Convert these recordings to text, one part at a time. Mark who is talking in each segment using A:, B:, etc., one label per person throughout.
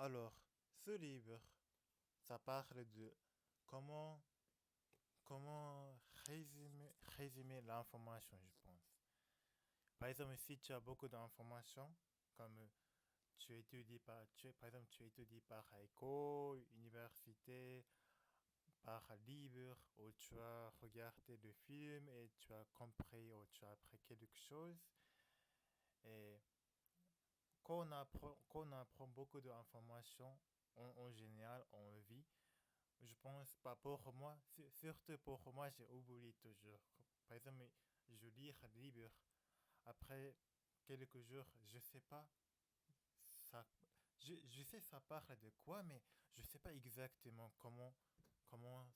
A: Alors, ce livre, ça parle de comment, comment résumer l'information, je pense. Par exemple, si tu as beaucoup d'informations, comme par exemple, tu étudies par école, université, par livre, ou tu as regardé le film et tu as compris ou tu as appris quelque chose. Et quand on apprend beaucoup d'informations, en général, on vit. Je pense pas pour moi, surtout pour moi, j'ai oublié toujours. Par exemple, je lis un livre. Après quelques jours, je sais pas, ça, je sais ça parle de quoi, mais je sais pas exactement comment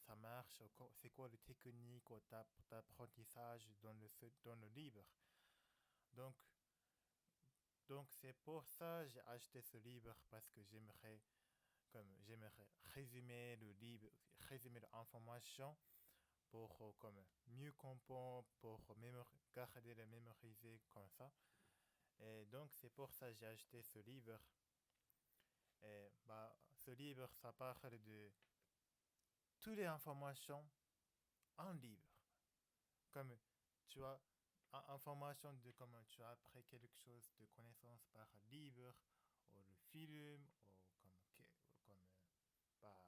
A: ça marche, c'est quoi les techniques ou d'apprentissage dans le livre. Donc, donc c'est pour ça que j'ai acheté ce livre parce que j'aimerais résumer le livre, résumer l'information pour comme mieux comprendre, pour garder et mémoriser comme ça. Et donc c'est pour ça que j'ai acheté ce livre. Et bah, ce livre, ça parle de toutes les informations en livre. Comme tu as information de comment tu as appris quelque chose de connaissance par livre, ou le film, ou comme bah,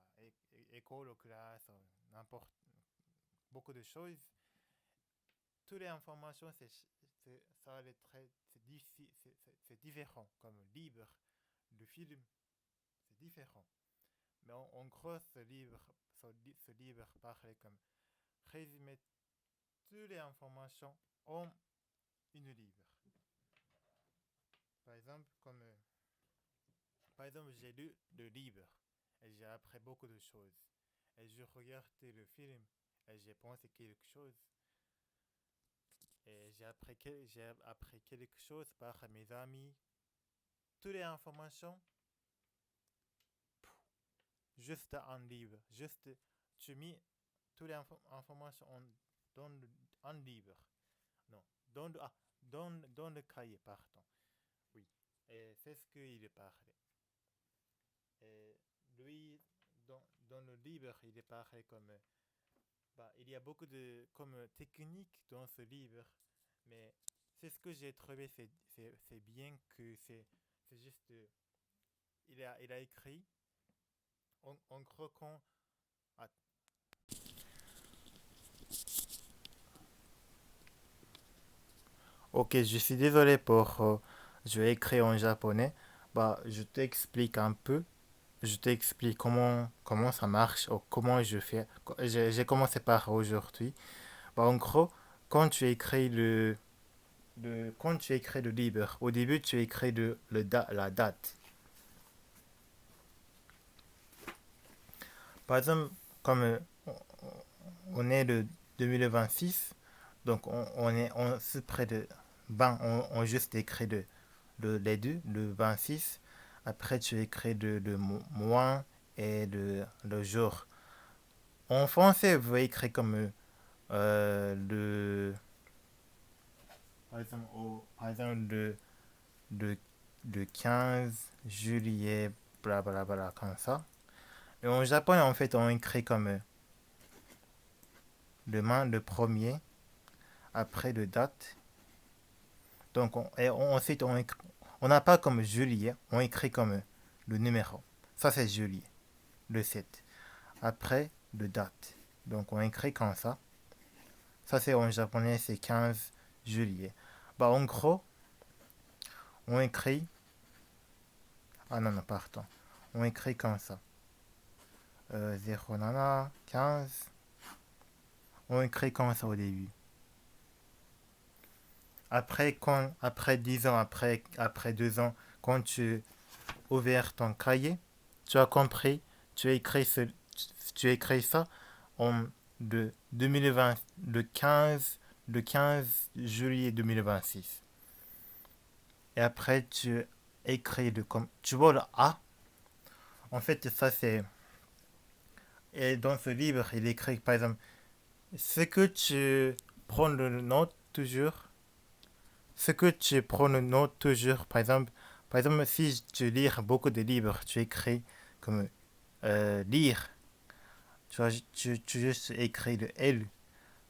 A: école ou classe, ou n'importe, beaucoup de choses. Toutes les informations, ça les traite, c'est différent. Comme le livre, le film, c'est différent. Mais en gros, ce livre parle comme résumer toutes les informations en une livre. Par exemple, par exemple, j'ai lu le livre et j'ai appris beaucoup de choses. Et je regardais le film et j'ai pensé quelque chose. Et j'ai appris quelque chose par mes amis. Toutes les informations, juste un livre. Juste, tu mets toutes les informations dans un livre. Non, dans le cahier, pardon. Oui. Et c'est ce qu'il parlait. Et lui, dans le livre, il est pareil comme... bah, il y a beaucoup de comme techniques dans ce livre, mais c'est ce que j'ai trouvé, c'est bien que c'est juste... il a écrit en gros quand... ah, ok, je suis désolé pour... je vais écrire en japonais. Bah, je t'explique un peu. Je t'explique comment ça marche ou comment je fais. J'ai commencé par aujourd'hui. Bah, en gros, quand tu écris quand tu écris le livre, au début tu écris la date. Par exemple, comme on est le 2026, donc on se près de 20, on juste écrit les deux, le 26. Après tu écris le mois et le jour. En français, vous écrivez comme par exemple le, le 15 juillet, bla bla bla, comme ça. Et en japonais, en fait, on écrit comme le premier, après le date. Donc, ensuite, on n'a pas comme juillet, on écrit comme le numéro. Ça, c'est juillet, le 7. Après, le date. Donc, on écrit comme ça. Ça, c'est en japonais, c'est 15 juillet. Bah, en gros, on écrit. Ah non, non, pardon. On écrit comme ça. 09, 15. On écrit comme ça au début. Après 10 ans, après 2 ans, quand tu ouvres ton cahier, tu as compris, tu as écrit, tu as écrit ça en de 2020, le 15 juillet 2026. Et après, tu écris tu vois le A. En fait, ça c'est. Et dans ce livre, il écrit par exemple, ce que tu prends le note toujours, ce que tu prends le note toujours, par exemple, Par exemple, si tu lis beaucoup de livres, tu écris comme lire. Tu juste écris le L.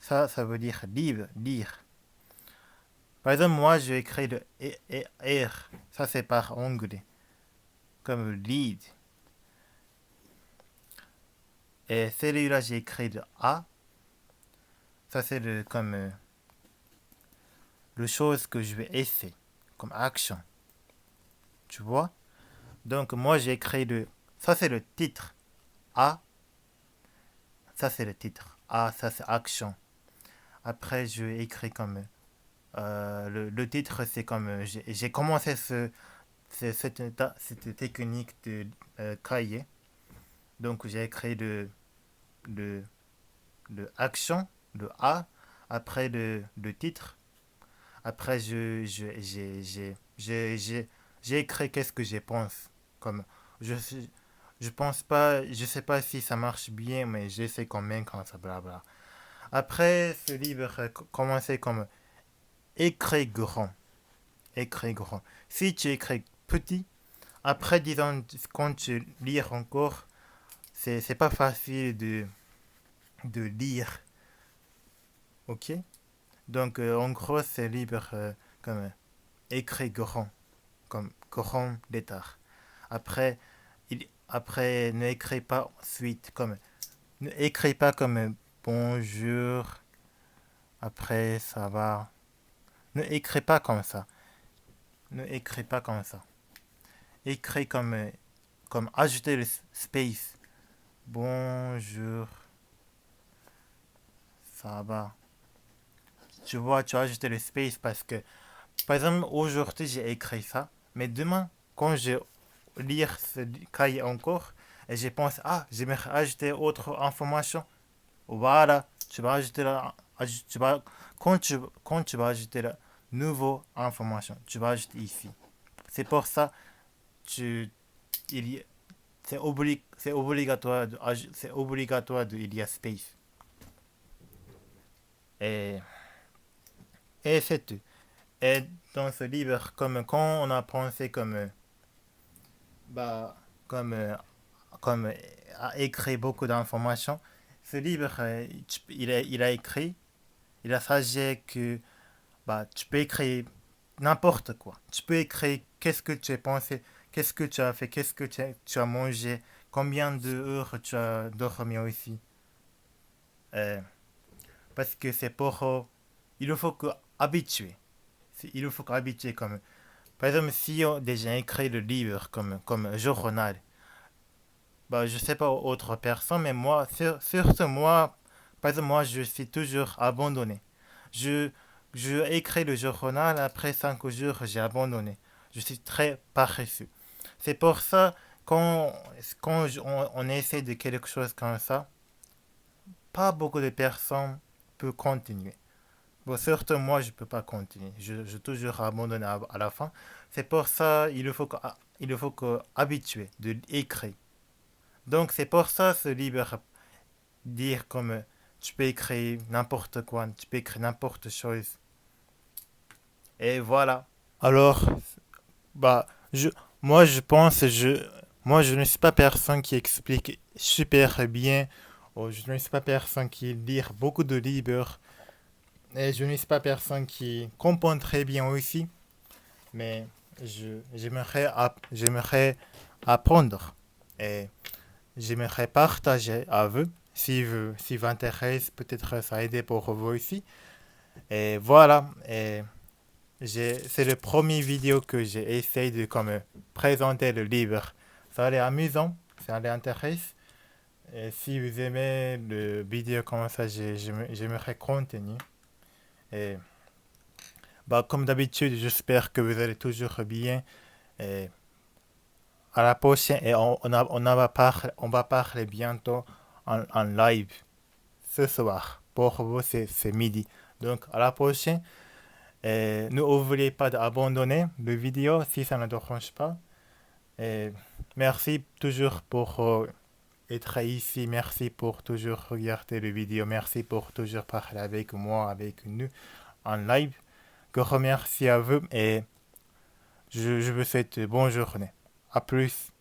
A: Ça veut dire livre, lire. Par exemple, moi, je écris le R. Ça, c'est par anglais. Comme lead. Et celui-là, j'ai écrit le A. Ça, c'est comme le chose que je vais essayer. Comme action. Tu vois? Donc, moi, j'ai écrit le. Ça, c'est le titre. A. Ça, c'est le titre. A, ça, c'est action. Après, je écris comme. Le titre, c'est comme. J'ai commencé cette technique de cahier. Donc, j'ai écrit le, le action, le A. Après, le titre. Après, j'ai écrit qu'est-ce que je pense. Comme. Je, je pense pas. Je sais pas si ça marche bien, mais j'essaie quand même quand ça blabla. Après, ce livre commençait comme écrit grand. Écrit grand. Si tu écris petit, après, disons, quand tu lis encore, c'est pas facile de lire. Ok? Donc, en gros, c'est livre comme écrit grand. Comme grand lettre. Après, après, ne écris pas suite. Comme, ne écris pas comme bonjour. Après, ça va. Ne écris pas comme ça. Ne écris pas comme ça. Écris comme ajouter le space. Bonjour, ça va. Tu vois, tu as ajouté le space parce que, par exemple, aujourd'hui j'ai écrit ça, mais demain, quand je lire ce cahier encore, et je pense, ah, j'aimerais ajouter autre information. Voilà, tu vas ajouter tu vas, quand tu vas ajouter la nouvelle information, tu vas ajouter ici. C'est pour ça, tu, il y, c'est obligatoire c'est obligatoire de, il y a space. Et, et c'est tout. Et dans ce livre, comme quand on a pensé comme, bah, comme, comme à écrire beaucoup d'informations, ce livre, il a écrit, il a suggeré que bah, tu peux écrire n'importe quoi. Tu peux écrire qu'est-ce que tu as pensé, qu'est-ce que tu as fait, qu'est-ce que tu as mangé, combien d'heures tu as dormi aussi. Euh, Parce que c'est pour... il faut que habituer. Il faut qu'habituer comme... Par exemple, si on déjà écrit le livre comme journal, bah, je sais pas autre personne, mais moi, surtout moi, par exemple, moi, je suis toujours abandonné. Je, je écris le journal, après 5 jours, j'ai abandonné. Je suis très paresseux. C'est pour ça, on essaie de quelque chose comme ça, pas beaucoup de personnes peuvent continuer. Bon, surtout moi, je ne peux pas continuer. Je toujours abandonné à la fin. C'est pour ça il faut que habituer de écrire. Donc c'est pour ça ce livre dire comme tu peux écrire n'importe quoi, tu peux écrire n'importe chose. Et voilà. Alors, bah, moi je pense, moi je ne suis pas personne qui explique super bien, ou je ne suis pas personne qui lit beaucoup de livres, et je ne suis pas personne qui comprend très bien aussi, mais j'aimerais apprendre et j'aimerais partager à vous. Si vous intéresse, peut-être ça aider pour vous aussi. Et voilà. Et c'est le premier vidéo que j'ai essayé de comme, présenter le livre. Ça allait amusant, ça allait intéressant. Et si vous aimez le vidéo comme ça, j'aimerais continuer. Et bah, comme d'habitude, j'espère que vous allez toujours bien. Et à la prochaine, et on va parler bientôt en live ce soir. Pour vous, c'est midi. Donc, à la prochaine. Et n'oubliez pas d'abandonner la vidéo si ça ne dérange pas. Et merci toujours pour être ici. Merci pour toujours regarder les vidéos. Merci pour toujours parler avec moi, avec nous en live. Je remercie à vous et Je vous souhaite une bonne journée. À plus.